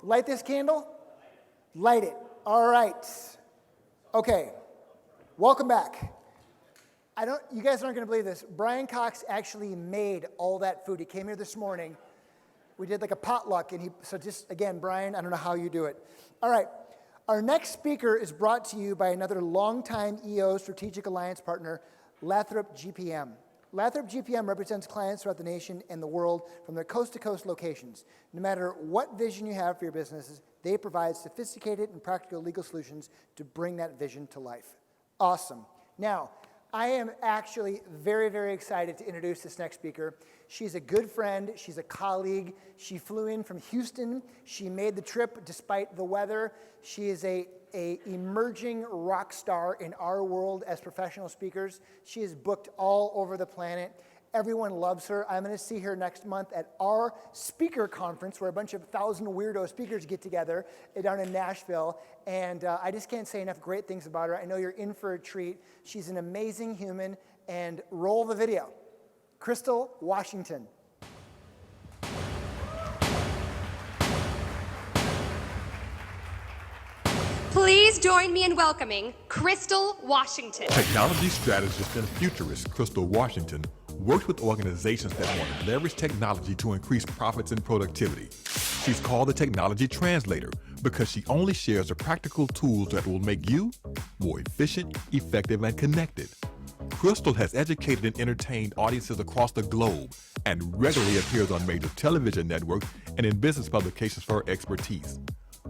Light this candle? Light it. All right. Okay. Welcome back. You guys aren't going to believe this. Brian Cox actually made all that food. He came here this morning. We did like a potluck, so just, again, Brian, I don't know how you do it. All right. Our next speaker is brought to you by another longtime EO strategic alliance partner, Lathrop GPM. Lathrop GPM represents clients throughout the nation and the world from their coast-to-coast locations. No matter what vision you have for your businesses, they provide sophisticated and practical legal solutions to bring that vision to life. Awesome. Now, I am actually very, very excited to introduce this next speaker. She's a good friend. She's a colleague. She flew in from Houston. She made the trip despite the weather. She is a emerging rock star in our world as professional speakers. She is booked all over the planet. Everyone loves her. I'm going to see her next month at our speaker conference where a bunch of 1,000 weirdo speakers get together down in Nashville. And I just can't say enough great things about her. I know you're in for a treat. She's an amazing human. And roll the video. Crystal Washington. Please join me in welcoming Crystal Washington. Technology strategist and futurist Crystal Washington works with organizations that want to leverage technology to increase profits and productivity. She's called the technology translator because she only shares the practical tools that will make you more efficient, effective, and connected. Crystal has educated and entertained audiences across the globe and regularly appears on major television networks and in business publications for her expertise.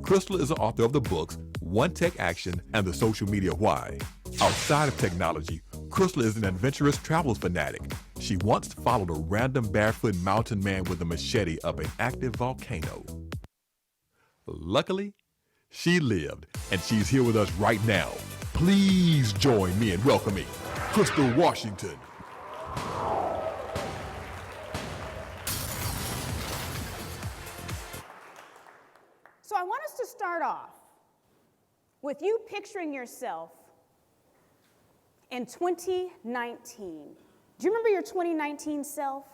Crystal is the author of the books One Tech Action and The Social Media Why. Outside of technology, Crystal is an adventurous travels fanatic. She once followed a random barefoot mountain man with a machete up an active volcano. Luckily, she lived, and she's here with us right now. Please join me in welcoming Crystal Washington. So I want us to start off with you picturing yourself in 2019. Do you remember your 2019 self?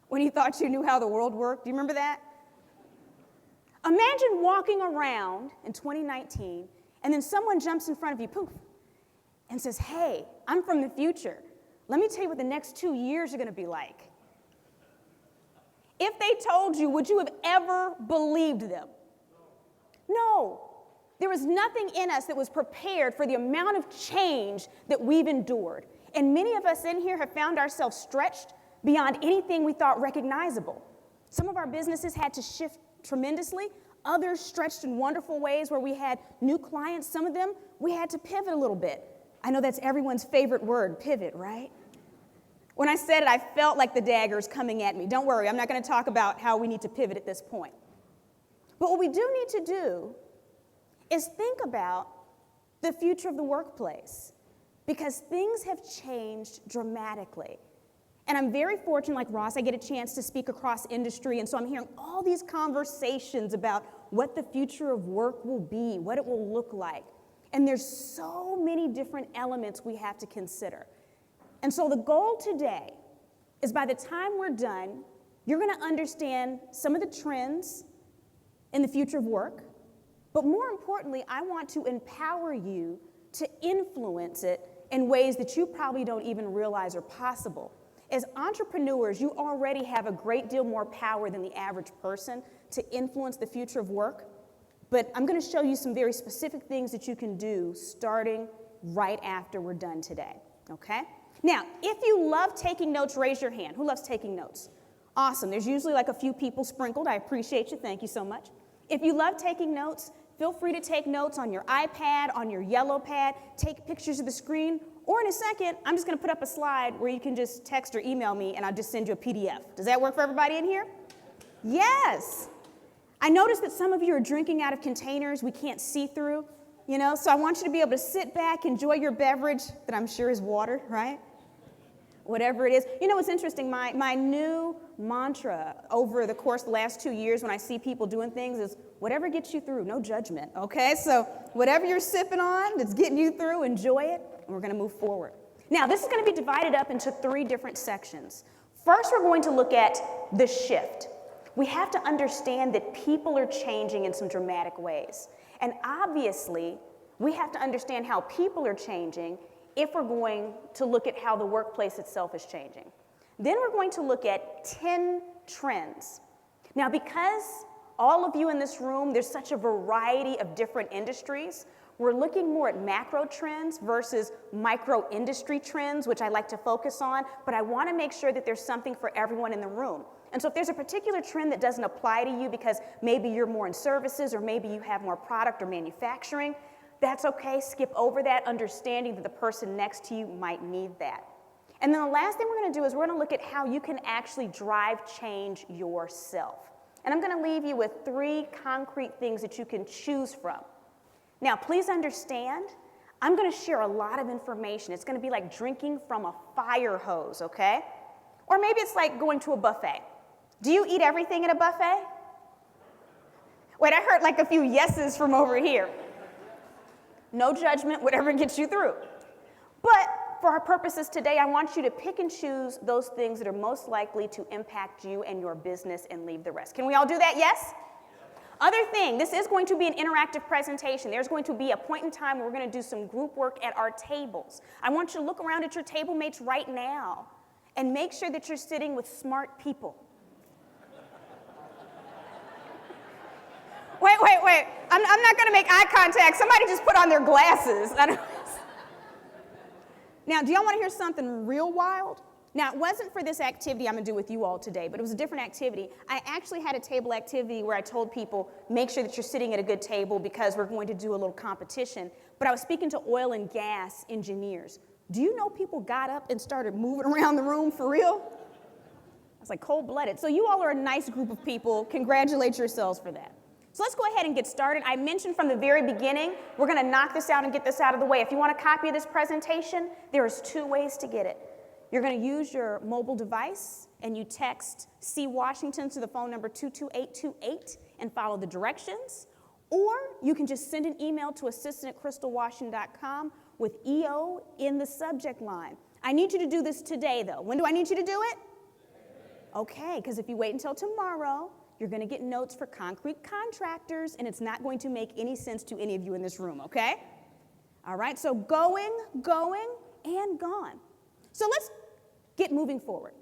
When you thought you knew how the world worked? Do you remember that? Imagine walking around in 2019 and then someone jumps in front of you, poof, and says, hey, I'm from the future. Let me tell you what the next 2 years are going to be like. If they told you, would you have ever believed them? No. There was nothing in us that was prepared for the amount of change that we've endured. And many of us in here have found ourselves stretched beyond anything we thought recognizable. Some of our businesses had to shift tremendously. Others stretched in wonderful ways where we had new clients. Some of them, we had to pivot a little bit. I know that's everyone's favorite word, pivot, right? When I said it, I felt like the daggers coming at me. Don't worry, I'm not going to talk about how we need to pivot at this point. But what we do need to do is think about the future of the workplace, because things have changed dramatically. And I'm very fortunate, like Ross, I get a chance to speak across industry, and so I'm hearing all these conversations about what the future of work will be, what it will look like. And there's so many different elements we have to consider. And so the goal today is by the time we're done, you're going to understand some of the trends in the future of work. But more importantly, I want to empower you to influence it in ways that you probably don't even realize are possible. As entrepreneurs, you already have a great deal more power than the average person to influence the future of work. But I'm going to show you some very specific things that you can do starting right after we're done today, okay? Now, if you love taking notes, raise your hand. Who loves taking notes? Awesome. There's usually like a few people sprinkled. I appreciate you. Thank you so much. If you love taking notes, feel free to take notes on your iPad, on your yellow pad, take pictures of the screen, or in a second, I'm just going to put up a slide where you can just text or email me and I'll just send you a PDF. Does that work for everybody in here? Yes. I noticed that some of you are drinking out of containers we can't see through, so I want you to be able to sit back, enjoy your beverage that I'm sure is water, right? Whatever it is. What's interesting, my new mantra over the course of the last 2 years when I see people doing things is whatever gets you through, no judgment, okay? So whatever you're sipping on that's getting you through, enjoy it, and we're going to move forward. Now, this is going to be divided up into 3 different sections. First, we're going to look at the shift. we have to understand that people are changing in some dramatic ways. And obviously, we have to understand how people are changing if we're going to look at how the workplace itself is changing. Then we're going to look at 10 trends. Now, because all of you in this room, there's such a variety of different industries, we're looking more at macro trends versus micro industry trends, which I like to focus on, but I want to make sure that there's something for everyone in the room. And so if there's a particular trend that doesn't apply to you because maybe you're more in services or maybe you have more product or manufacturing, that's okay, skip over that, understanding that the person next to you might need that. And then the last thing we're going to do is we're going to look at how you can actually drive change yourself. And I'm going to leave you with 3 concrete things that you can choose from. Now, please understand, I'm going to share a lot of information. It's going to be like drinking from a fire hose, okay? Or maybe it's like going to a buffet. Do you eat everything at a buffet? Wait, I heard like a few yeses from over here. No judgment, whatever gets you through. But for our purposes today, I want you to pick and choose those things that are most likely to impact you and your business and leave the rest. Can we all do that? Yes? Other thing, this is going to be an interactive presentation. There's going to be a point in time where we're going to do some group work at our tables. I want you to look around at your table mates right now and make sure that you're sitting with smart people. Wait. I'm not going to make eye contact. Somebody just put on their glasses. Now, do y'all want to hear something real wild? Now, it wasn't for this activity I'm going to do with you all today, but it was a different activity. I actually had a table activity where I told people, make sure that you're sitting at a good table because we're going to do a little competition. But I was speaking to oil and gas engineers. Do you know people got up and started moving around the room for real? I was like, cold-blooded. So you all are a nice group of people. Congratulate yourselves for that. So let's go ahead and get started. I mentioned from the very beginning, we're going to knock this out and get this out of the way. If you want a copy of this presentation, there is 2 ways to get it. You're going to use your mobile device and you text C Washington to the phone number 22828 and follow the directions. Or you can just send an email to assistant@crystalwashington.com with EO in the subject line. I need you to do this today, though. When do I need you to do it? Okay, because if you wait until tomorrow, you're going to get notes for concrete contractors, and it's not going to make any sense to any of you in this room, okay? All right, so going, and gone. So let's get moving forward.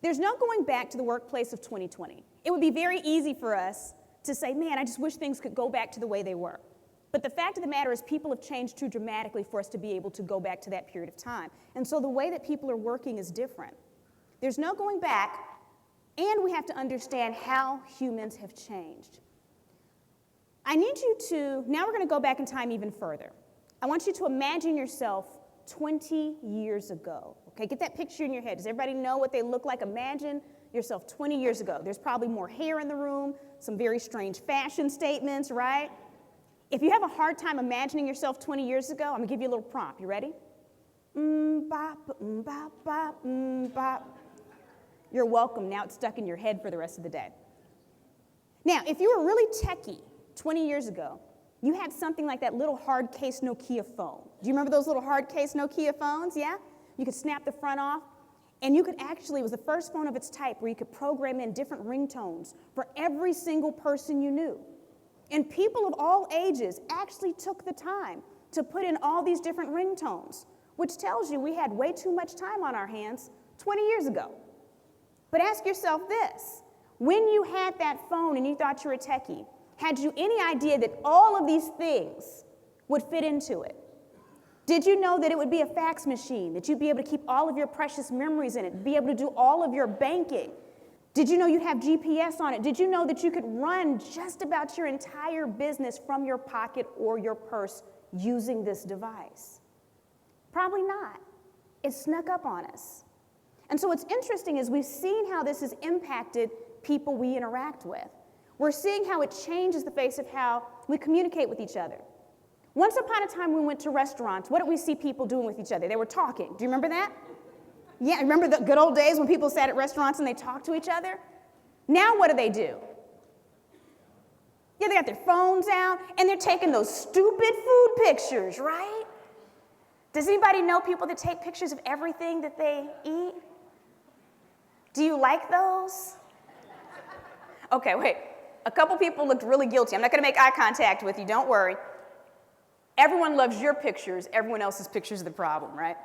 There's no going back to the workplace of 2020. It would be very easy for us to say, man, I just wish things could go back to the way they were. But the fact of the matter is people have changed too dramatically for us to be able to go back to that period of time. And so the way that people are working is different. There's no going back, and we have to understand how humans have changed. I need you to, now we're going to go back in time even further. I want you to imagine yourself 20 years ago. Okay, get that picture in your head. Does everybody know what they look like? Imagine yourself 20 years ago. There's probably more hair in the room, some very strange fashion statements, right? If you have a hard time imagining yourself 20 years ago, I'm going to give you a little prompt. You ready? Bop, bop, bop, bop. You're welcome. Now it's stuck in your head for the rest of the day. Now, if you were really techie 20 years ago, you had something like that little hard case Nokia phone. Do you remember those little hard case Nokia phones? Yeah? You could snap the front off, and you could actually, it was the first phone of its type where you could program in different ringtones for every single person you knew. And people of all ages actually took the time to put in all these different ringtones, which tells you we had way too much time on our hands 20 years ago. But ask yourself this, when you had that phone and you thought you were a techie, had you any idea that all of these things would fit into it? Did you know that it would be a fax machine, that you'd be able to keep all of your precious memories in it, be able to do all of your banking? Did you know you'd have GPS on it? Did you know that you could run just about your entire business from your pocket or your purse using this device? Probably not. It snuck up on us. And so what's interesting is we've seen how this has impacted people we interact with. We're seeing how it changes the face of how we communicate with each other. Once upon a time, when we went to restaurants, what did we see people doing with each other? They were talking. Do you remember that? Yeah, remember the good old days when people sat at restaurants and they talked to each other? Now what do? Yeah, they got their phones out and they're taking those stupid food pictures, right? Does anybody know people that take pictures of everything that they eat? Do you like those? Okay, wait. A couple people looked really guilty. I'm not going to make eye contact with you, don't worry. Everyone loves your pictures. Everyone else's pictures are the problem, right?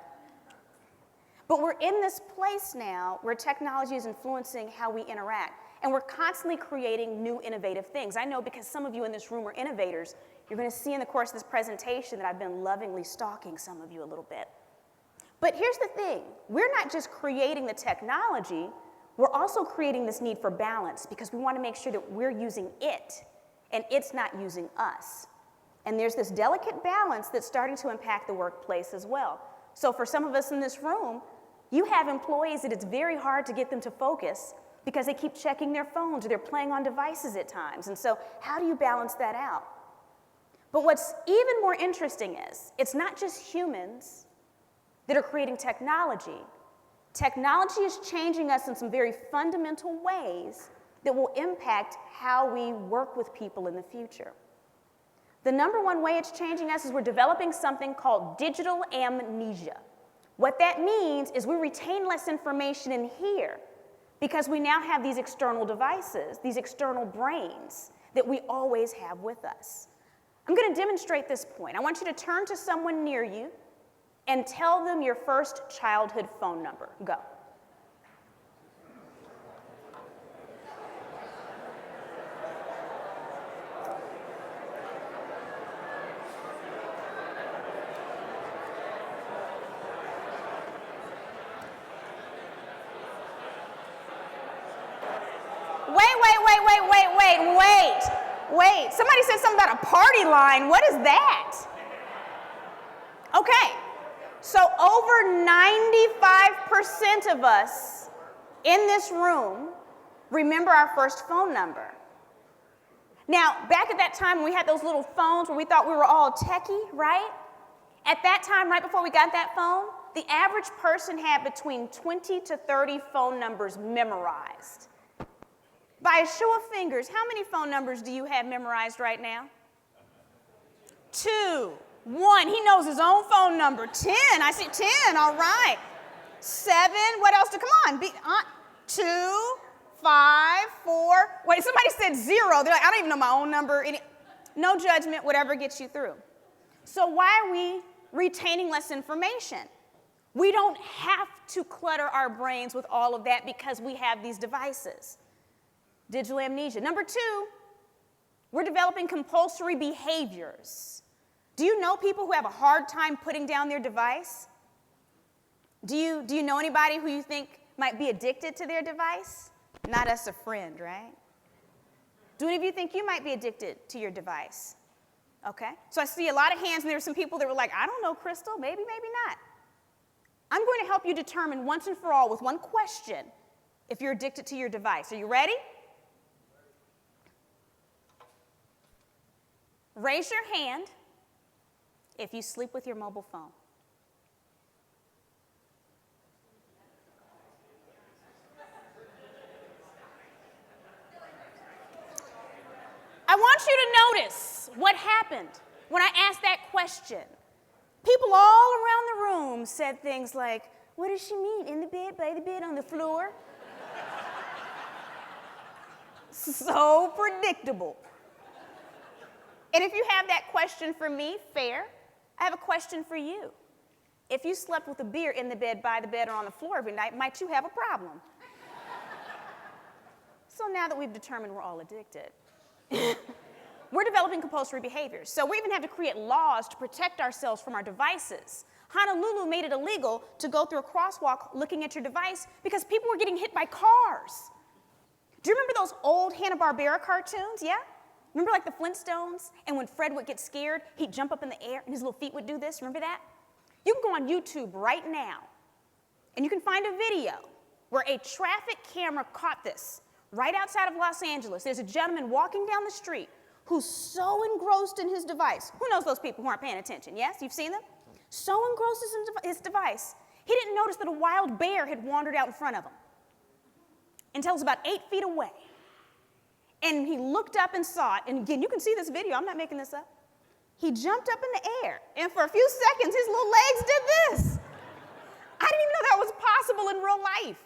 But we're in this place now where technology is influencing how we interact. And we're constantly creating new innovative things. I know because some of you in this room are innovators. You're going to see in the course of this presentation that I've been lovingly stalking some of you a little bit. But here's the thing. We're not just creating the technology. We're also creating this need for balance because we want to make sure that we're using it and it's not using us. And there's this delicate balance that's starting to impact the workplace as well. So for some of us in this room, you have employees that it's very hard to get them to focus because they keep checking their phones or they're playing on devices at times. And so how do you balance that out? But what's even more interesting is it's not just humans that are creating technology. Technology is changing us in some very fundamental ways that will impact how we work with people in the future. The number one way it's changing us is we're developing something called digital amnesia. What that means is we retain less information in here because we now have these external devices, these external brains that we always have with us. I'm going to demonstrate this point. I want you to turn to someone near you and tell them your first childhood phone number. Go. Wait. Somebody said something about a party line. What is that? Okay. So over 95% of us in this room remember our first phone number. Now, back at that time when we had those little phones where we thought we were all techie, right? At that time, right before we got that phone, the average person had between 20 to 30 phone numbers memorized. By a show of fingers, how many phone numbers do you have memorized right now? 2, 1, he knows his own phone number. 10, I see 10, all right. 7, what else? Come on, 2, 5, 4. Wait, somebody said 0. They're like, I don't even know my own number. No judgment, whatever gets you through. So why are we retaining less information? We don't have to clutter our brains with all of that because we have these devices. Digital amnesia. Number 2, we're developing compulsory behaviors. Do you know people who have a hard time putting down their device? Do you know anybody who you think might be addicted to their device? Not as a friend, right? Do any of you think you might be addicted to your device? Okay. So I see a lot of hands, and there were some people that were like, I don't know, Crystal, maybe not. I'm going to help you determine once and for all with one question if you're addicted to your device. Are you ready? Raise your hand if you sleep with your mobile phone. I want you to notice what happened when I asked that question. People all around the room said things like, what does she mean? In the bed, by the bed, on the floor? So predictable. And if you have that question for me, fair. I have a question for you. If you slept with a beer in the bed, by the bed, or on the floor every night, might you have a problem? So now that we've determined we're all addicted, we're developing compulsory behaviors. So we even have to create laws to protect ourselves from our devices. Honolulu made it illegal to go through a crosswalk looking at your device because people were getting hit by cars. Do you remember those old Hanna-Barbera cartoons? Yeah? Remember like the Flintstones? And when Fred would get scared, he'd jump up in the air and his little feet would do this. Remember that? You can go on YouTube right now and you can find a video where a traffic camera caught this right outside of Los Angeles. There's a gentleman walking down the street who's so engrossed in his device. Who knows those people who aren't paying attention? Yes? You've seen them? So engrossed in his device, he didn't notice that a wild bear had wandered out in front of him until it was about 8 feet away. And he looked up and saw it. And again, you can see this video. I'm not making this up. He jumped up in the air. And for a few seconds, his little legs did this. I didn't even know that was possible in real life.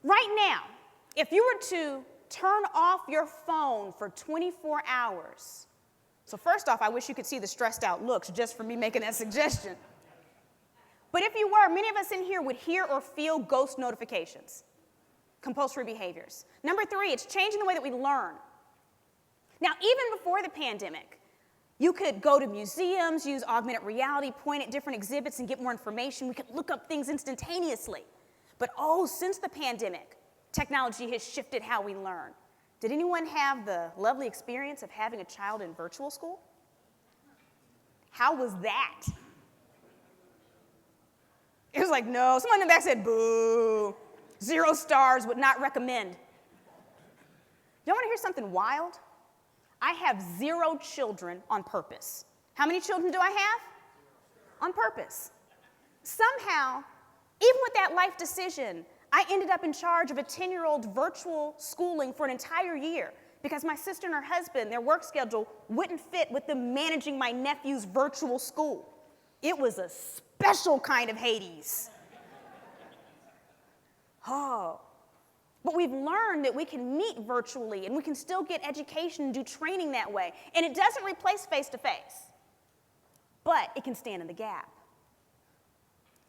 Right now, if you were to turn off your phone for 24 hours. So first off, I wish you could see the stressed out looks just for me making that suggestion. But if you were, many of us in here would hear or feel ghost notifications, compulsory behaviors. Number 3, it's changing the way that we learn. Now, even before the pandemic, you could go to museums, use augmented reality, point at different exhibits and get more information. We could look up things instantaneously. But since the pandemic, technology has shifted how we learn. Did anyone have the lovely experience of having a child in virtual school? How was that? It was like, no. Someone in the back said, boo. 0 stars, would not recommend. Y'all want to hear something wild? I have 0 children on purpose. How many children do I have? On purpose. Somehow, even with that life decision, I ended up in charge of a 10-year-old virtual schooling for an entire year because my sister and her husband, their work schedule wouldn't fit with them managing my nephew's virtual school. It was a special kind of Hades. But we've learned that we can meet virtually and we can still get education and do training that way. And it doesn't replace face-to-face, but it can stand in the gap.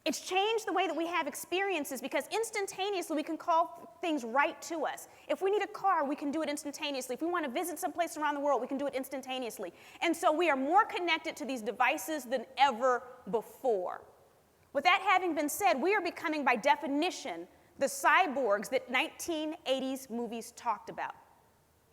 It's changed the way that we have experiences because instantaneously we can call things right to us. If we need a car, we can do it instantaneously. If we want to visit someplace around the world, we can do it instantaneously. And so we are more connected to these devices than ever before. With that having been said, we are becoming, by definition, the cyborgs that 1980s movies talked about.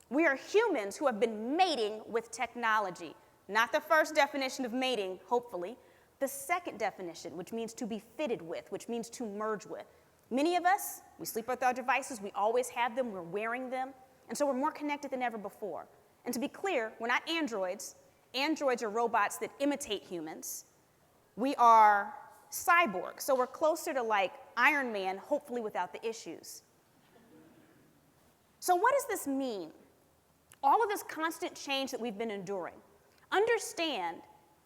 We are humans who have been mating with technology. Not the first definition of mating, hopefully. The second definition, which means to be fitted with, which means to merge with. Many of us, we sleep with our devices, we always have them, we're wearing them, and so we're more connected than ever before. And to be clear, we're not androids. Androids are robots that imitate humans. We are cyborgs, so we're closer to like Iron Man, hopefully without the issues. So what does this mean? All of this constant change that we've been enduring. Understand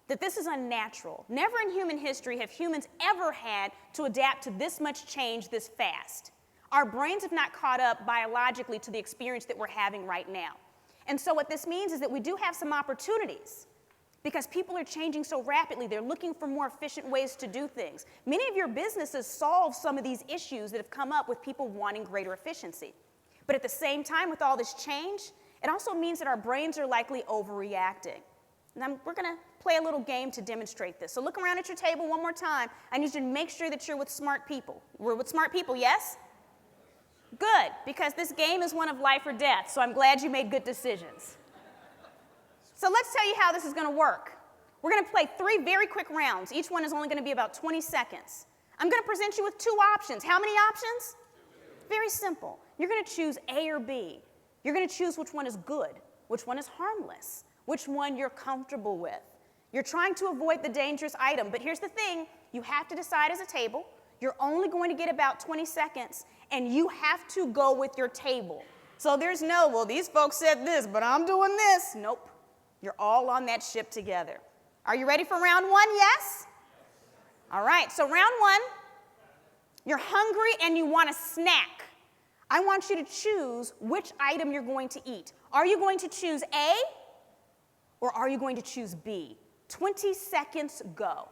that this is unnatural. Never in human history have humans ever had to adapt to this much change this fast. Our brains have not caught up biologically to the experience that we're having right now. And so what this means is that we do have some opportunities because people are changing so rapidly. They're looking for more efficient ways to do things. Many of your businesses solve some of these issues that have come up with people wanting greater efficiency. But at the same time, with all this change, it also means that our brains are likely overreacting. And we're going to play a little game to demonstrate this. So look around at your table one more time. I need you to make sure that you're with smart people. We're with smart people, yes? Good, because this game is one of life or death, so I'm glad you made good decisions. So let's tell you how this is going to work. We're going to play 3 very quick rounds. Each one is only going to be about 20 seconds. I'm going to present you with 2 options. How many options? Very simple. You're going to choose A or B. You're going to choose which one is good, which one is harmless, which one you're comfortable with. You're trying to avoid the dangerous item, but here's the thing. You have to decide as a table. You're only going to get about 20 seconds, and you have to go with your table. So there's no, well, these folks said this, but I'm doing this. Nope. You're all on that ship together. Are you ready for round 1? Yes? All right, so round 1, you're hungry and you want a snack. I want you to choose which item you're going to eat. Are you going to choose A or are you going to choose B? 20 seconds, go.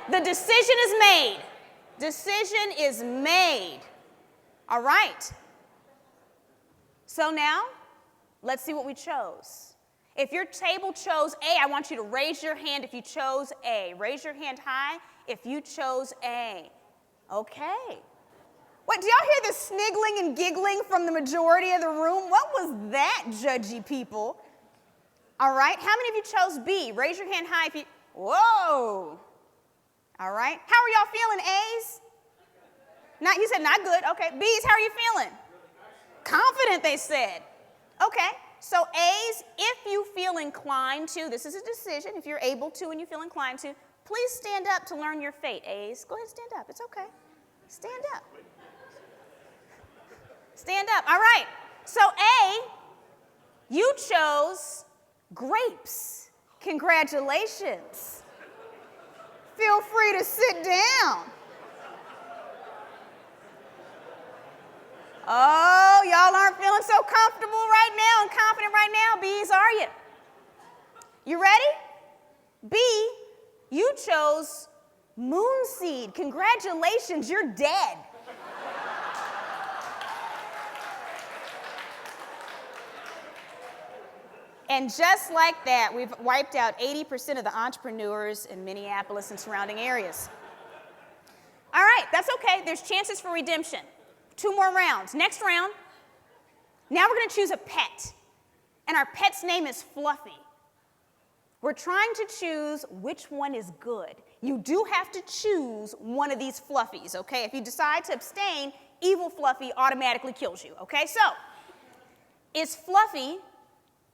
The decision is made. Decision is made. All right. So now, let's see what we chose. If your table chose A, I want you to raise your hand if you chose A. Raise your hand high if you chose A. Okay. What, do y'all hear the sniggling and giggling from the majority of the room? What was that, judgy people? All right. How many of you chose B? Raise your hand high if you, whoa. All right. How are y'all feeling, A's? You said not good. Okay. B's, how are you feeling? Confident, they said. Okay. So A's, if you feel inclined to, this is a decision, if you're able to and you feel inclined to, please stand up to learn your fate, A's. Go ahead and stand up. It's okay. Stand up. Stand up. All right. So A, you chose grapes. Congratulations. Feel free to sit down. Oh, y'all aren't feeling so comfortable right now and confident right now, B's, are you? You ready? B, you chose moonseed. Congratulations, you're dead. And just like that, we've wiped out 80% of the entrepreneurs in Minneapolis and surrounding areas. All right, that's okay. There's chances for redemption. 2 more rounds. Next round, now we're going to choose a pet. And our pet's name is Fluffy. We're trying to choose which one is good. You do have to choose one of these Fluffies, okay? If you decide to abstain, evil Fluffy automatically kills you, okay? So, is Fluffy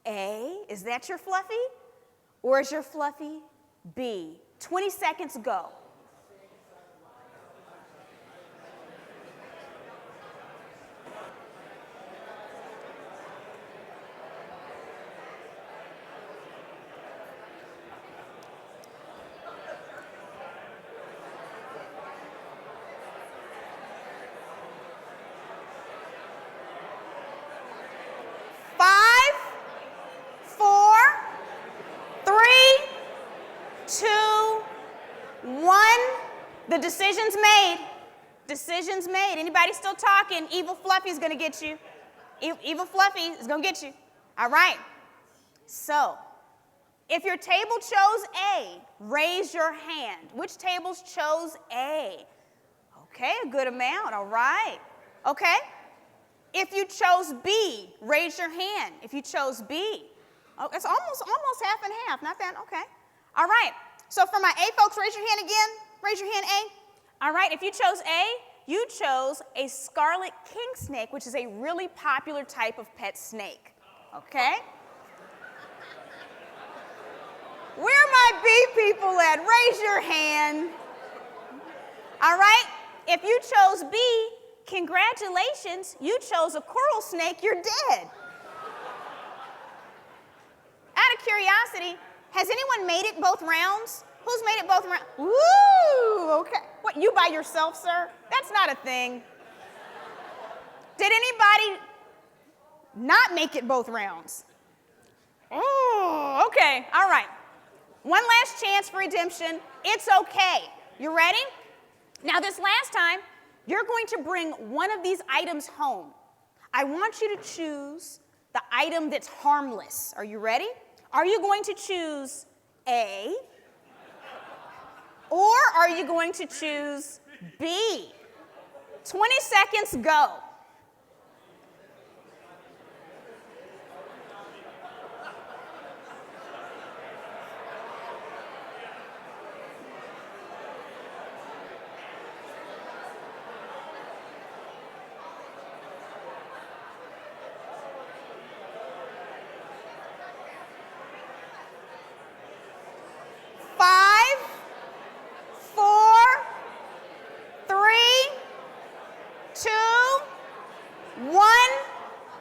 A? Is that your Fluffy? Or is your Fluffy B? 20 seconds, go. The decision's made. Decision's made. Anybody still talking? Evil Fluffy's gonna get you. Evil Fluffy is gonna get you. All right. So, if your table chose A, raise your hand. Which tables chose A? Okay, a good amount. All right. Okay. If you chose B, raise your hand. If you chose B, oh, it's almost half and half. Not that. Okay. All right. So for my A folks, raise your hand again. Raise your hand, A. All right, if you chose A, you chose a scarlet king snake, which is a really popular type of pet snake, okay? Where my B people at? Raise your hand. All right, if you chose B, congratulations, you chose a coral snake, you're dead. Out of curiosity, has anyone made it both rounds? Who's made it both rounds? Woo, okay. What, you by yourself, sir? That's not a thing. Did anybody not make it both rounds? Oh, okay, all right. One last chance for redemption. It's okay. You ready? Now this last time, you're going to bring one of these items home. I want you to choose the item that's harmless. Are you ready? Are you going to choose A? Or are you going to choose B? 20 seconds, go.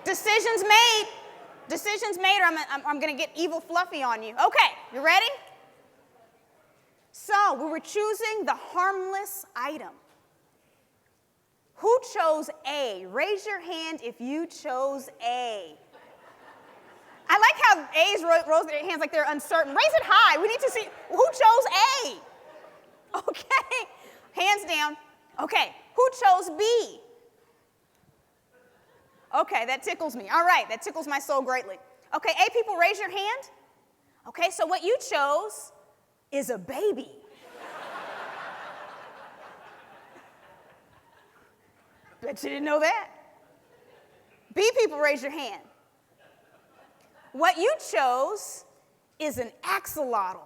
Decision's made. Decision's made, or I'm going to get evil Fluffy on you. Okay, you ready? So, we were choosing the harmless item. Who chose A? Raise your hand if you chose A. I like how A's rose their hands like they're uncertain. Raise it high. We need to see who chose A. Okay, hands down. Okay, who chose B? Okay, that tickles me. All right, that tickles my soul greatly. Okay, A people, raise your hand. Okay, so what you chose is a baby. Bet you didn't know that. B people, raise your hand. What you chose is an axolotl.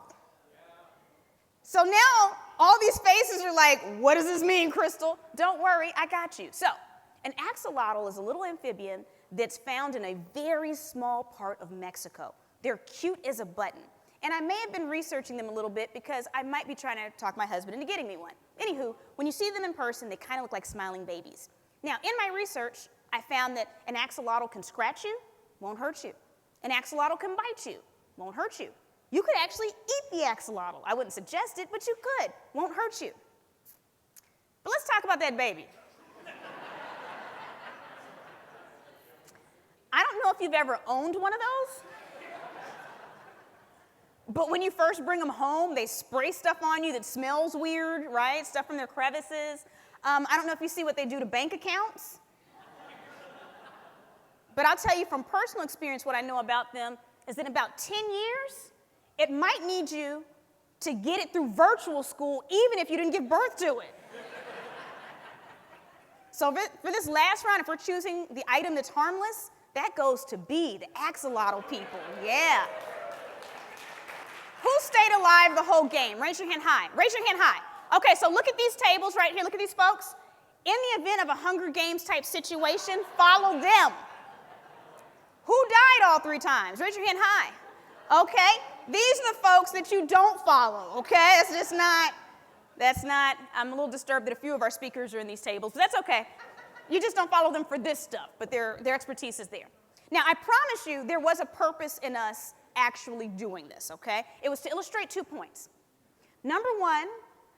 So now all these faces are like, what does this mean, Crystal? Don't worry, I got you. So, an axolotl is a little amphibian that's found in a very small part of Mexico. They're cute as a button. And I may have been researching them a little bit because I might be trying to talk my husband into getting me one. Anywho, when you see them in person, they kind of look like smiling babies. Now, in my research, I found that an axolotl can scratch you, won't hurt you. An axolotl can bite you, won't hurt you. You could actually eat the axolotl. I wouldn't suggest it, but you could, won't hurt you. But let's talk about that baby. I don't know if you've ever owned one of those, but when you first bring them home, they spray stuff on you that smells weird, right? Stuff from their crevices. I don't know if you see what they do to bank accounts, but I'll tell you from personal experience what I know about them is that in about 10 years, it might need you to get it through virtual school even if you didn't give birth to it. So for this last round, if we're choosing the item that's harmless, that goes to B, the axolotl people, yeah. Who stayed alive the whole game? Raise your hand high, raise your hand high. Okay, so look at these tables right here, look at these folks. In the event of a Hunger Games type situation, follow them. Who died all 3 times? Raise your hand high. Okay, these are the folks that you don't follow, okay? That's not, I'm a little disturbed that a few of our speakers are in these tables, but that's okay. You just don't follow them for this stuff, but their expertise is there. Now, I promise you there was a purpose in us actually doing this, okay? It was to illustrate 2 points. Number 1,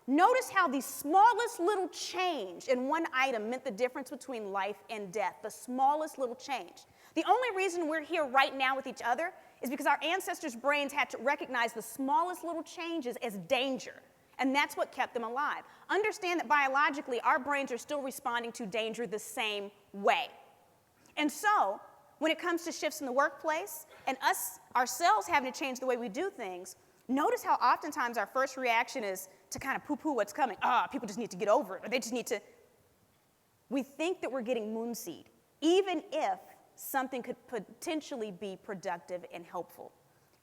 notice how the smallest little change in one item meant the difference between life and death, the smallest little change. The only reason we're here right now with each other is because our ancestors' brains had to recognize the smallest little changes as danger. And that's what kept them alive. Understand that biologically, our brains are still responding to danger the same way. And so, when it comes to shifts in the workplace, and us ourselves having to change the way we do things, notice how oftentimes our first reaction is to kind of poo-poo what's coming. People just need to get over it, or they just need to. We think that we're getting moonseed, even if something could potentially be productive and helpful.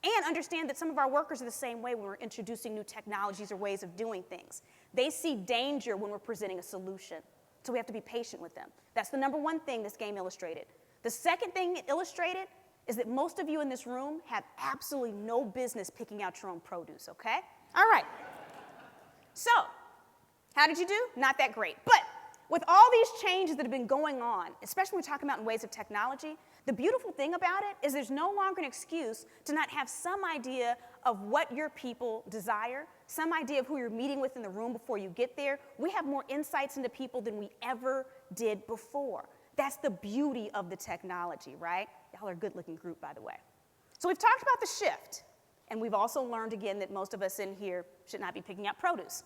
And understand that some of our workers are the same way when we're introducing new technologies or ways of doing things. They see danger when we're presenting a solution. So we have to be patient with them. That's the number 1 thing this game illustrated. The second thing it illustrated is that most of you in this room have absolutely no business picking out your own produce, okay? All right. So, how did you do? Not that great. But with all these changes that have been going on, especially when we're talking about in ways of technology, the beautiful thing about it is there's no longer an excuse to not have some idea of what your people desire, some idea of who you're meeting with in the room before you get there. We have more insights into people than we ever did before. That's the beauty of the technology, right? Y'all are a good-looking group, by the way. So we've talked about the shift, and we've also learned again that most of us in here should not be picking out produce.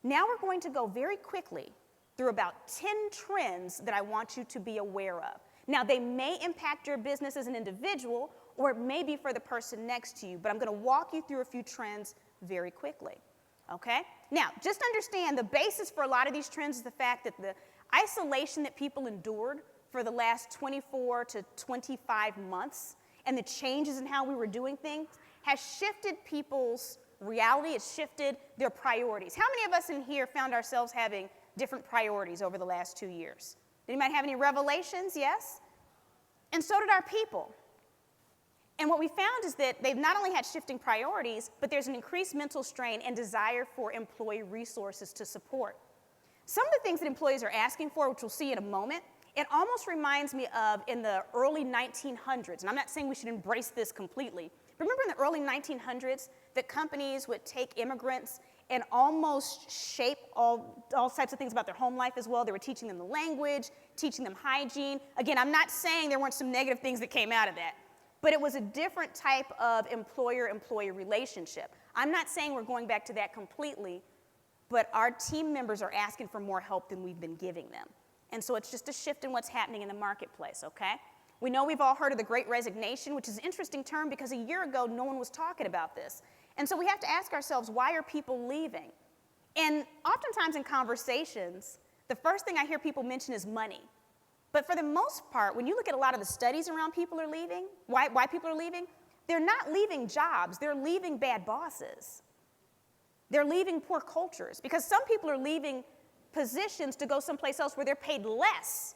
Now we're going to go very quickly through about 10 trends that I want you to be aware of. Now, they may impact your business as an individual, or it may be for the person next to you, but I'm going to walk you through a few trends very quickly, okay? Now, just understand the basis for a lot of these trends is the fact that the isolation that people endured for the last 24 to 25 months and the changes in how we were doing things has shifted people's reality, it's shifted their priorities. How many of us in here found ourselves having different priorities over the last 2 years? Did anybody have any revelations? Yes? And so did our people. And what we found is that they've not only had shifting priorities, but there's an increased mental strain and desire for employee resources to support. Some of the things that employees are asking for, which we'll see in a moment, it almost reminds me of in the early 1900s. And I'm not saying we should embrace this completely. But remember in the early 1900s that companies would take immigrants and almost shape all types of things about their home life as well. They were teaching them the language, teaching them hygiene. Again, I'm not saying there weren't some negative things that came out of that, but it was a different type of employer-employee relationship. I'm not saying we're going back to that completely, but our team members are asking for more help than we've been giving them. And so it's just a shift in what's happening in the marketplace, okay? We know we've all heard of the Great Resignation, which is an interesting term because a year ago no one was talking about this. And so we have to ask ourselves, why are people leaving? And oftentimes in conversations, the first thing I hear people mention is money. But for the most part, when you look at a lot of the studies around people are leaving, why people are leaving, they're not leaving jobs, they're leaving bad bosses. They're leaving poor cultures because some people are leaving positions to go someplace else where they're paid less,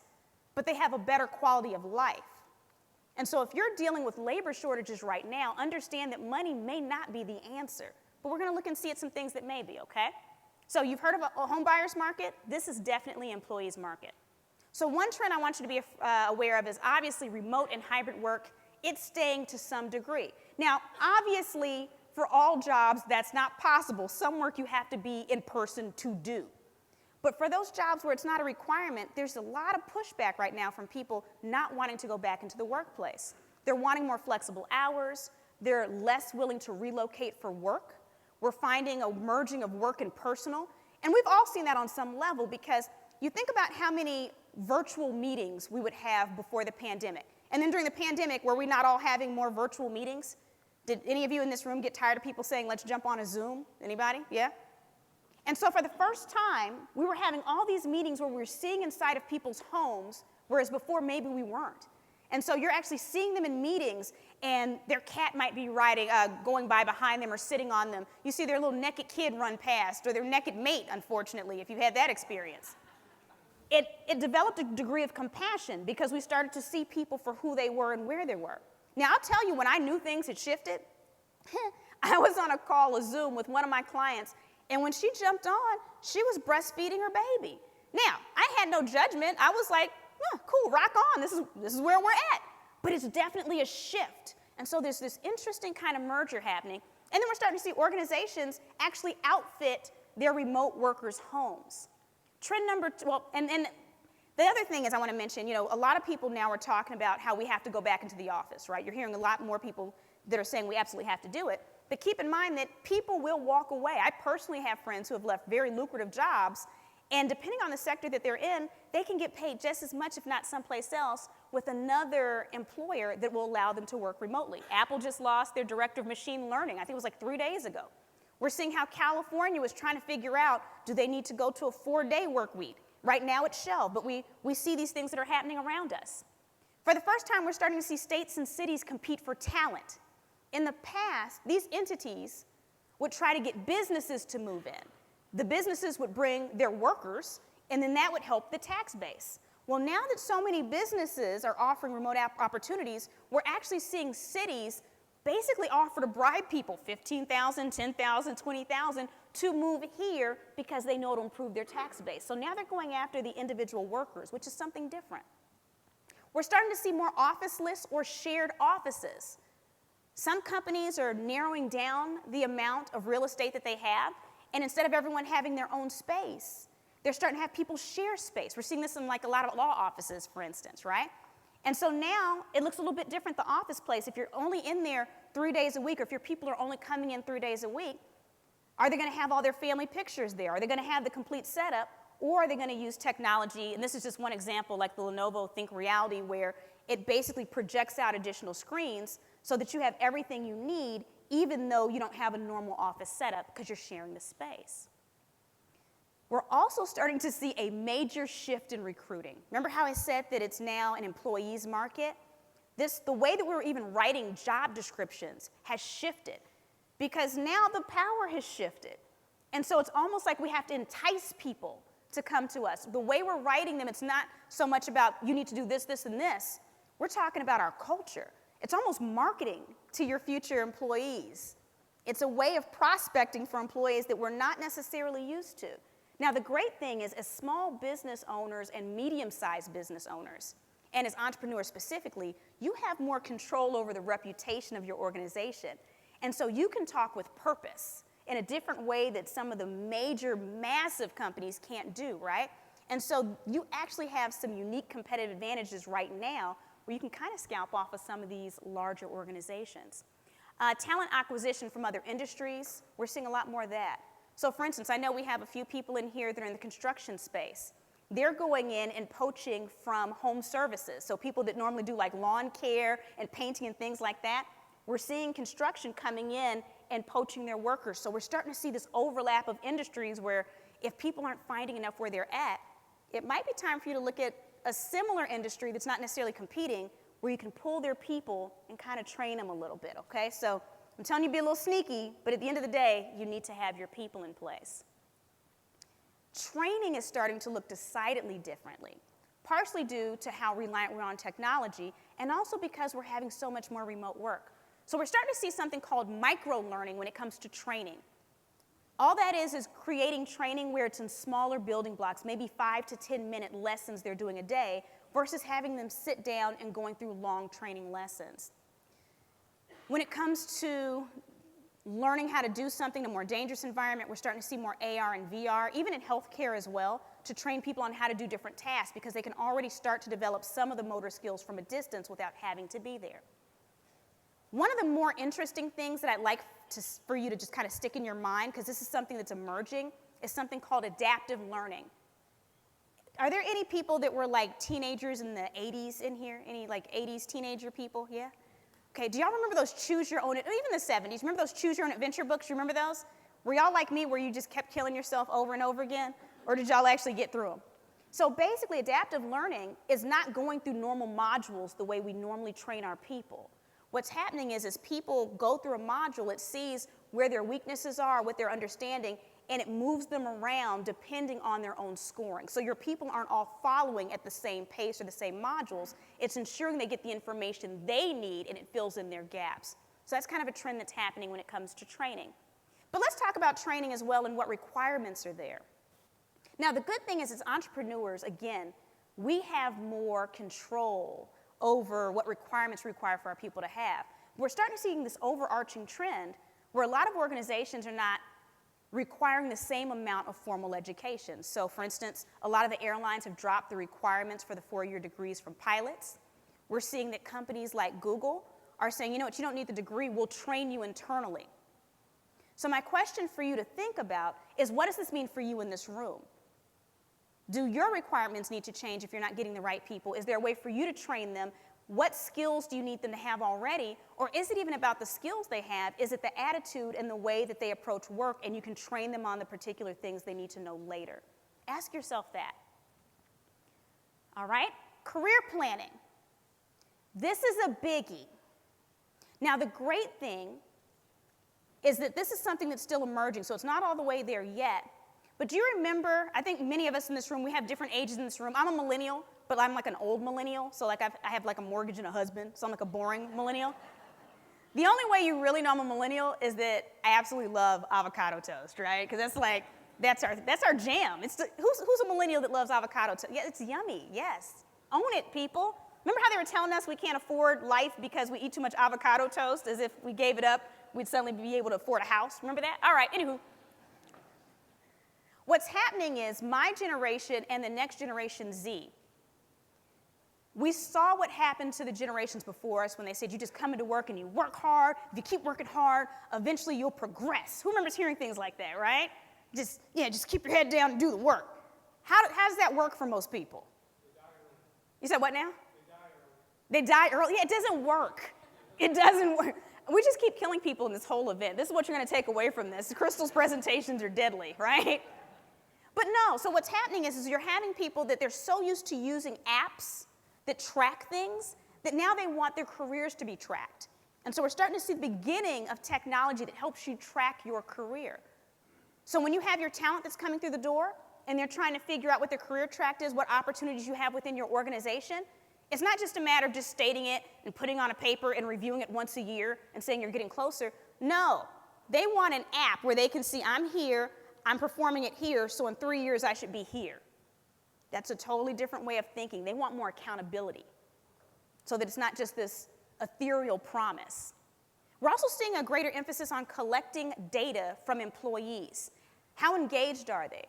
but they have a better quality of life. And so if you're dealing with labor shortages right now, understand that money may not be the answer. But we're going to look and see at some things that may be, okay? So you've heard of a home buyer's market. This is definitely employees market. So one trend I want you to be aware of is obviously remote and hybrid work. It's staying to some degree. Now, obviously, for all jobs, that's not possible. Some work you have to be in person to do. But for those jobs where it's not a requirement, there's a lot of pushback right now from people not wanting to go back into the workplace. They're wanting more flexible hours. They're less willing to relocate for work. We're finding a merging of work and personal. And we've all seen that on some level because you think about how many virtual meetings we would have before the pandemic. And then during the pandemic, were we not all having more virtual meetings? Did any of you in this room get tired of people saying, let's jump on a Zoom? Anybody? Yeah? And so for the first time, we were having all these meetings where we were seeing inside of people's homes, whereas before maybe we weren't. And so you're actually seeing them in meetings, and their cat might be going by behind them or sitting on them. You see their little naked kid run past, or their naked mate, unfortunately, if you've had that experience. It developed a degree of compassion because we started to see people for who they were and where they were. Now, I'll tell you, when I knew things had shifted, I was on a call, a Zoom, with one of my clients, and when she jumped on, she was breastfeeding her baby. Now, I had no judgment. I was like, cool, rock on. This is where we're at. But it's definitely a shift. And so there's this interesting kind of merger happening. And then we're starting to see organizations actually outfit their remote workers' homes. Trend number two, and the other thing is I want to mention, a lot of people now are talking about how we have to go back into the office, right? You're hearing a lot more people that are saying we absolutely have to do it. But keep in mind that people will walk away. I personally have friends who have left very lucrative jobs, and depending on the sector that they're in, they can get paid just as much, if not someplace else, with another employer that will allow them to work remotely. Apple just lost their director of machine learning. I think it was like 3 days ago. We're seeing how California was trying to figure out, do they need to go to a 4-day work week? Right now it's shelved, but we see these things that are happening around us. For the first time, we're starting to see states and cities compete for talent. In the past, these entities would try to get businesses to move in. The businesses would bring their workers, and then that would help the tax base. Well, now that so many businesses are offering remote opportunities, we're actually seeing cities basically offer to bribe people $15,000, $10,000, $20,000 to move here because they know it'll improve their tax base. So now they're going after the individual workers, which is something different. We're starting to see more officeless or shared offices. Some companies are narrowing down the amount of real estate that they have, and instead of everyone having their own space, they're starting to have people share space. We're seeing this in like a lot of law offices, for instance, right? And so now it looks a little bit different, the office place. If you're only in there 3 days a week, or if your people are only coming in 3 days a week, are they going to have all their family pictures there? Are they going to have the complete setup? Or are they going to use technology? And this is just one example, like the Lenovo Think Reality, where it basically projects out additional screens so that you have everything you need, even though you don't have a normal office setup because you're sharing the space. We're also starting to see a major shift in recruiting. Remember how I said that it's now an employees market? The way that we're even writing job descriptions has shifted because now the power has shifted. And so it's almost like we have to entice people to come to us. The way we're writing them, it's not so much about you need to do this, this, and this. We're talking about our culture. It's almost marketing to your future employees. It's a way of prospecting for employees that we're not necessarily used to. Now, the great thing is, as small business owners and medium-sized business owners, and as entrepreneurs specifically, you have more control over the reputation of your organization. And so you can talk with purpose in a different way that some of the major, massive companies can't do, right? And so you actually have some unique competitive advantages right now where you can kind of scalp off of some of these larger organizations. Talent acquisition from other industries, we're seeing a lot more of that. So for instance, I know we have a few people in here that are in the construction space. They're going in and poaching from home services. So people that normally do like lawn care and painting and things like that, we're seeing construction coming in and poaching their workers. So we're starting to see this overlap of industries where if people aren't finding enough where they're at, it might be time for you to look at a similar industry that's not necessarily competing where you can pull their people and kind of train them a little bit, okay? So I'm telling you to be a little sneaky, but at the end of the day, you need to have your people in place. Training is starting to look decidedly differently, partially due to how reliant we're on technology, and also because we're having so much more remote work. So we're starting to see something called micro-learning when it comes to training. All that is creating training where it's in smaller building blocks, maybe 5 to 10-minute lessons they're doing a day, versus having them sit down and going through long training lessons. When it comes to learning how to do something in a more dangerous environment, we're starting to see more AR and VR, even in healthcare as well, to train people on how to do different tasks because they can already start to develop some of the motor skills from a distance without having to be there. One of the more interesting things that I'd like for you to just kind of stick in your mind, because this is something that's emerging, is something called adaptive learning. Are there any people that were like teenagers in the 80s in here? Any like 80s teenager people? Yeah? Okay, do y'all remember those choose your own, even the 70s, remember those choose your own adventure books? You remember those? Were y'all like me where you just kept killing yourself over and over again? Or did y'all actually get through them? So basically, adaptive learning is not going through normal modules the way we normally train our people. What's happening is as people go through a module, it sees where their weaknesses are, what they're understanding, and it moves them around depending on their own scoring. So your people aren't all following at the same pace or the same modules. It's ensuring they get the information they need and it fills in their gaps. So that's kind of a trend that's happening when it comes to training. But let's talk about training as well and what requirements are there. Now the good thing is as entrepreneurs, again, we have more control over what requirements we require for our people to have. We're starting to see this overarching trend where a lot of organizations are not requiring the same amount of formal education. So for instance, a lot of the airlines have dropped the requirements for the 4-year degrees from pilots. We're seeing that companies like Google are saying, you know what, you don't need the degree, we'll train you internally. So my question for you to think about is, what does this mean for you in this room? Do your requirements need to change if you're not getting the right people? Is there a way for you to train them? What skills do you need them to have already? Or is it even about the skills they have? Is it the attitude and the way that they approach work and you can train them on the particular things they need to know later? Ask yourself that. All right? Career planning. This is a biggie. Now, the great thing is that this is something that's still emerging, so it's not all the way there yet. But do you remember, I think many of us in this room, we have different ages in this room. I'm a millennial, but I'm like an old millennial, so like I have like a mortgage and a husband, so I'm like a boring millennial. The only way you really know I'm a millennial is that I absolutely love avocado toast, right? Because that's our jam. Who's a millennial that loves avocado toast? Yeah, it's yummy, yes. Own it, people. Remember how they were telling us we can't afford life because we eat too much avocado toast, as if we gave it up, we'd suddenly be able to afford a house? Remember that? All right, anywho. What's happening is my generation and the next generation Z, we saw what happened to the generations before us when they said you just come into work and you work hard. If you keep working hard, eventually you'll progress. Who remembers hearing things like that, right? Just keep your head down and do the work. How does that work for most people? You said what now? They die early. Yeah, it doesn't work. It doesn't work. We just keep killing people in this whole event. This is what you're going to take away from this. Crystal's presentations are deadly, right? But no, so what's happening is you're having people that they're so used to using apps that track things that now they want their careers to be tracked. And so we're starting to see the beginning of technology that helps you track your career. So when you have your talent that's coming through the door and they're trying to figure out what their career track is, what opportunities you have within your organization, it's not just a matter of just stating it and putting on a paper and reviewing it once a year and saying you're getting closer. No, they want an app where they can see I'm here, I'm performing it here, so in 3 years I should be here. That's a totally different way of thinking. They want more accountability so that it's not just this ethereal promise. We're also seeing a greater emphasis on collecting data from employees. How engaged are they?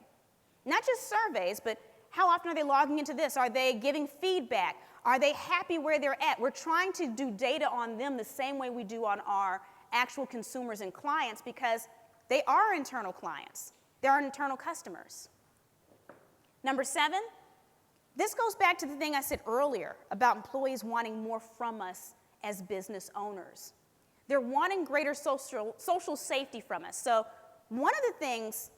Not just surveys, but how often are they logging into this? Are they giving feedback? Are they happy where they're at? We're trying to do data on them the same way we do on our actual consumers and clients because they are internal clients. They're our internal customers. Number 7, this goes back to the thing I said earlier about employees wanting more from us as business owners. They're wanting greater social safety from us. So one of the things,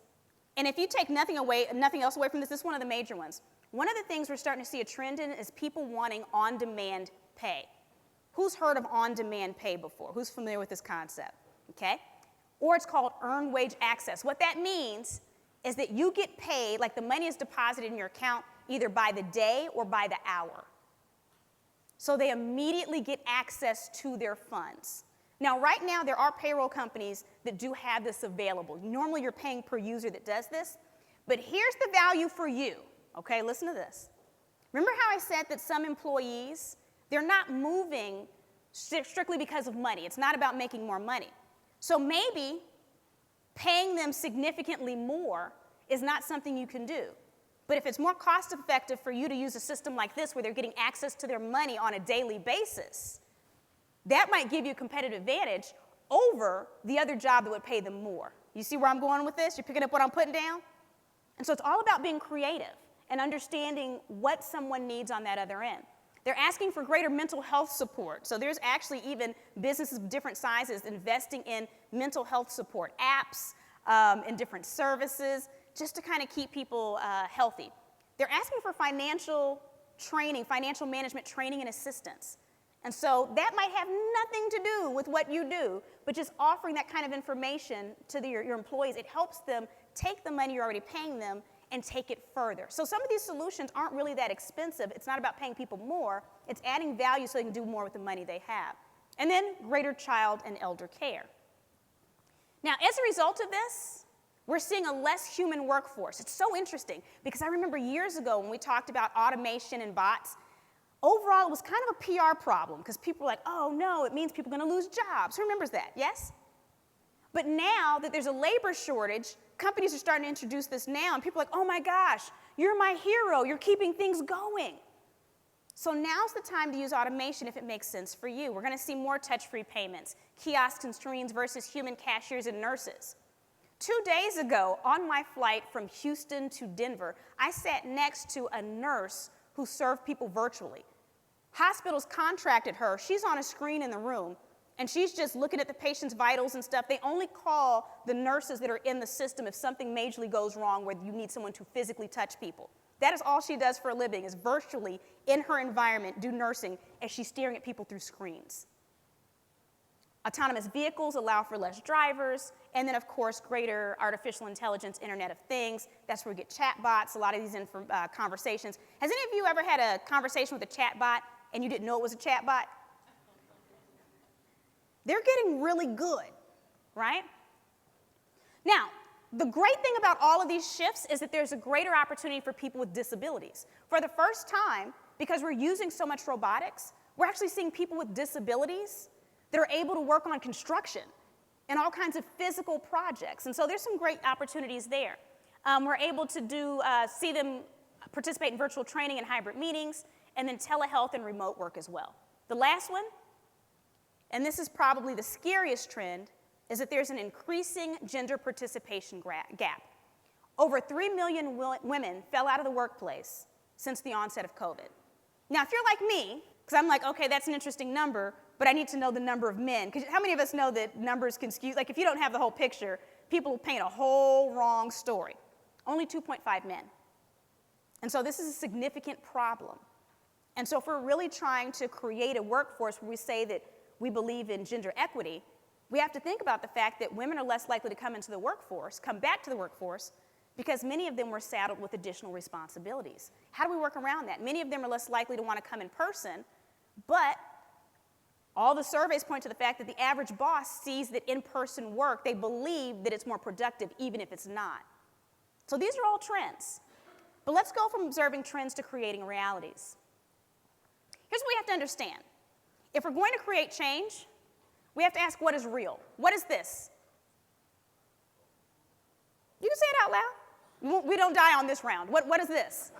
and if you take nothing else away from this, this is one of the major ones. One of the things we're starting to see a trend in is people wanting on-demand pay. Who's heard of on-demand pay before? Who's familiar with this concept? Okay? Or it's called earned wage access. What that means is that you get paid, like the money is deposited in your account either by the day or by the hour. So they immediately get access to their funds. Now, right now, there are payroll companies that do have this available. Normally, you're paying per user that does this. But here's the value for you. Okay, listen to this. Remember how I said that some employees, they're not moving strictly because of money. It's not about making more money. So maybe paying them significantly more is not something you can do. But if it's more cost effective for you to use a system like this where they're getting access to their money on a daily basis, that might give you a competitive advantage over the other job that would pay them more. You see where I'm going with this? You're picking up what I'm putting down? And so it's all about being creative and understanding what someone needs on that other end. They're asking for greater mental health support. So there's actually even businesses of different sizes investing in mental health support, apps, and different services, just to kind of keep people healthy. They're asking for financial training, financial management training and assistance. And so that might have nothing to do with what you do, but just offering that kind of information to your employees, it helps them take the money you're already paying them and take it further. So some of these solutions aren't really that expensive. It's not about paying people more. It's adding value so they can do more with the money they have. And then greater child and elder care. Now, as a result of this, we're seeing a less human workforce. It's so interesting because I remember years ago when we talked about automation and bots, overall it was kind of a PR problem because people were like, oh no, it means people are going to lose jobs. Who remembers that? Yes? But now that there's a labor shortage, companies are starting to introduce this now, and people are like, oh my gosh, you're my hero, you're keeping things going. So now's the time to use automation if it makes sense for you. We're going to see more touch-free payments, kiosks and screens versus human cashiers and nurses. 2 days ago, on my flight from Houston to Denver, I sat next to a nurse who served people virtually. Hospitals contracted her. She's on a screen in the room, and she's just looking at the patient's vitals and stuff. They only call the nurses that are in the system if something majorly goes wrong where you need someone to physically touch people. That is all she does for a living, is virtually in her environment do nursing as she's staring at people through screens. Autonomous vehicles allow for less drivers, and then, of course, greater artificial intelligence, Internet of Things. That's where we get chatbots, a lot of these conversations. Has any of you ever had a conversation with a chatbot and you didn't know it was a chatbot? They're getting really good, right? Now, the great thing about all of these shifts is that there's a greater opportunity for people with disabilities. For the first time, because we're using so much robotics, we're actually seeing people with disabilities that are able to work on construction and all kinds of physical projects. And so there's some great opportunities there. We're able to see them participate in virtual training and hybrid meetings, and then telehealth and remote work as well. The last one, and this is probably the scariest trend, is that there's an increasing gender participation gap. Over 3 million women fell out of the workplace since the onset of COVID. Now, if you're like me, because I'm like, okay, that's an interesting number, but I need to know the number of men. Because how many of us know that numbers can skew? Like, if you don't have the whole picture, people paint a whole wrong story. Only 2.5 men. And so this is a significant problem. And so if we're really trying to create a workforce where we say that we believe in gender equity, we have to think about the fact that women are less likely to come into the workforce, come back to the workforce, because many of them were saddled with additional responsibilities. How do we work around that? Many of them are less likely to want to come in person, but all the surveys point to the fact that the average boss sees that in-person work, they believe that it's more productive even if it's not. So these are all trends. But let's go from observing trends to creating realities. Here's what we have to understand. If we're going to create change, we have to ask what is real. What is this? You can say it out loud. We don't die on this round. What is this?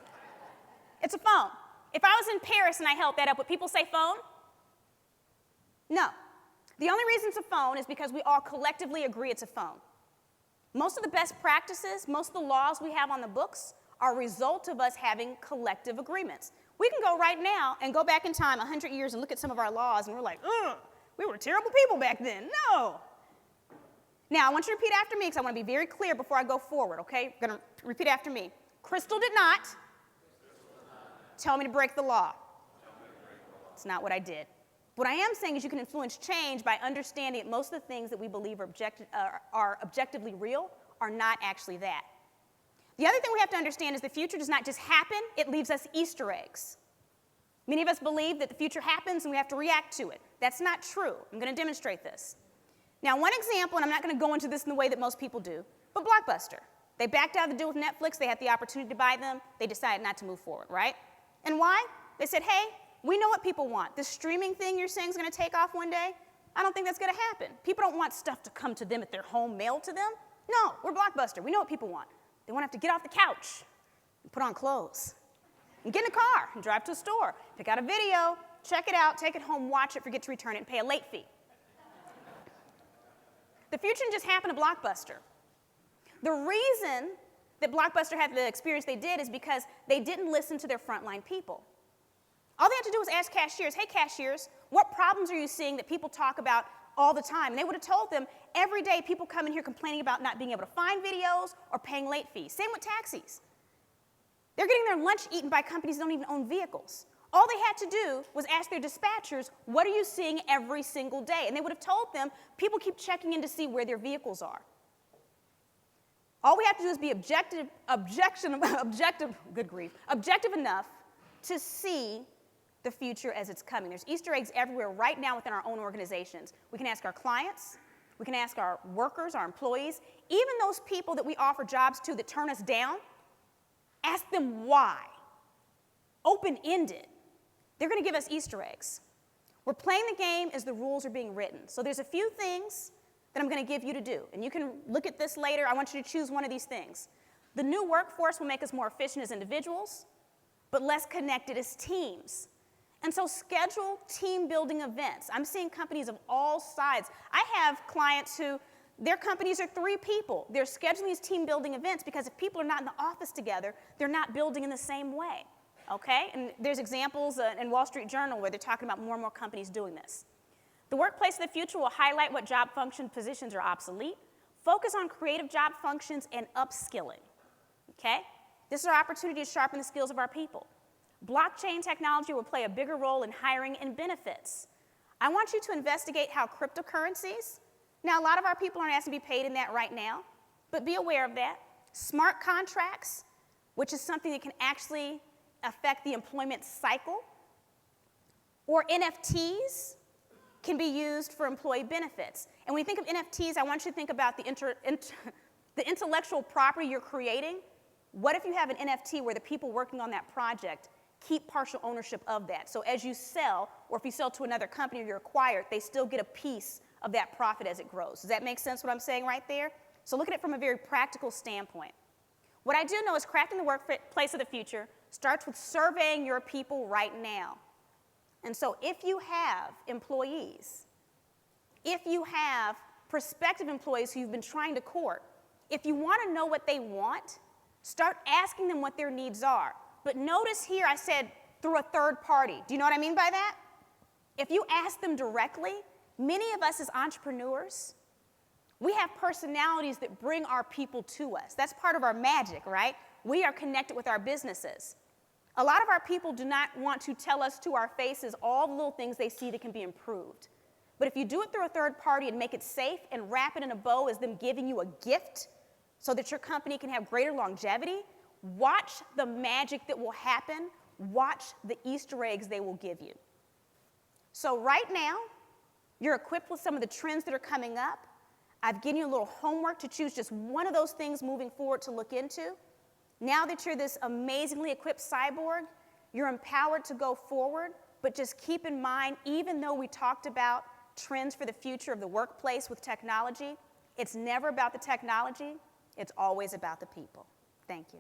It's a phone. If I was in Paris and I held that up, would people say phone? No. The only reason it's a phone is because we all collectively agree it's a phone. Most of the best practices, most of the laws we have on the books are a result of us having collective agreements. We can go right now and go back in time 100 years and look at some of our laws, and we're like, ugh, we were terrible people back then. No. Now, I want you to repeat after me because I want to be very clear before I go forward, okay? I'm going to repeat after me. Crystal did not tell me to break the law. It's not what I did. What I am saying is you can influence change by understanding that most of the things that we believe are objectively real are not actually that. The other thing we have to understand is the future does not just happen, it leaves us Easter eggs. Many of us believe that the future happens and we have to react to it. That's not true. I'm going to demonstrate this. Now, one example, and I'm not going to go into this in the way that most people do, but Blockbuster. They backed out of the deal with Netflix. They had the opportunity to buy them. They decided not to move forward, right? And why? They said, hey, we know what people want. This streaming thing you're saying is going to take off one day. I don't think that's going to happen. People don't want stuff to come to them at their home, mailed to them. No, we're Blockbuster. We know what people want. They want to have to get off the couch and put on clothes and get in a car and drive to a store, pick out a video, check it out, take it home, watch it, forget to return it, and pay a late fee. The future didn't just happen to Blockbuster. The reason that Blockbuster had the experience they did is because they didn't listen to their frontline people. All they had to do was ask cashiers, hey cashiers, what problems are you seeing that people talk about all the time? And they would have told them, every day people come in here complaining about not being able to find videos or paying late fees. Same with taxis. They're getting their lunch eaten by companies that don't even own vehicles. All they had to do was ask their dispatchers, what are you seeing every single day? And they would have told them, people keep checking in to see where their vehicles are. All we have to do is be objective enough to see the future as it's coming. There's Easter eggs everywhere right now within our own organizations. We can ask our clients, we can ask our workers, our employees, even those people that we offer jobs to that turn us down, ask them why. Open-ended. They're going to give us Easter eggs. We're playing the game as the rules are being written. So there's a few things that I'm going to give you to do. And you can look at this later. I want you to choose one of these things. The new workforce will make us more efficient as individuals, but less connected as teams. And so schedule team building events. I'm seeing companies of all sides. I have clients who, their companies are 3 people. They're scheduling these team building events because if people are not in the office together, they're not building in the same way. Okay? And there's examples in Wall Street Journal where they're talking about more and more companies doing this. The workplace of the future will highlight what job function positions are obsolete, focus on creative job functions, and upskilling. Okay? This is our opportunity to sharpen the skills of our people. Blockchain technology will play a bigger role in hiring and benefits. I want you to investigate how cryptocurrencies, now a lot of our people aren't asked to be paid in that right now, but be aware of that. Smart contracts, which is something that can actually affect the employment cycle, or NFTs can be used for employee benefits. And when you think of NFTs, I want you to think about the intellectual property you're creating. What if you have an NFT where the people working on that project keep partial ownership of that? So as you sell, or if you sell to another company or you're acquired, they still get a piece of that profit as it grows. Does that make sense what I'm saying right there? So look at it from a very practical standpoint. What I do know is crafting the workplace of the future starts with surveying your people right now. And so if you have employees, if you have prospective employees who you've been trying to court, if you want to know what they want, start asking them what their needs are. But notice here I said through a third party. Do you know what I mean by that? If you ask them directly, many of us as entrepreneurs, we have personalities that bring our people to us. That's part of our magic, right? We are connected with our businesses. A lot of our people do not want to tell us to our faces all the little things they see that can be improved. But if you do it through a third party and make it safe and wrap it in a bow as them giving you a gift so that your company can have greater longevity, watch the magic that will happen. Watch the Easter eggs they will give you. So right now, you're equipped with some of the trends that are coming up. I've given you a little homework to choose just one of those things moving forward to look into. Now that you're this amazingly equipped cyborg, you're empowered to go forward, but just keep in mind, even though we talked about trends for the future of the workplace with technology, it's never about the technology, it's always about the people. Thank you.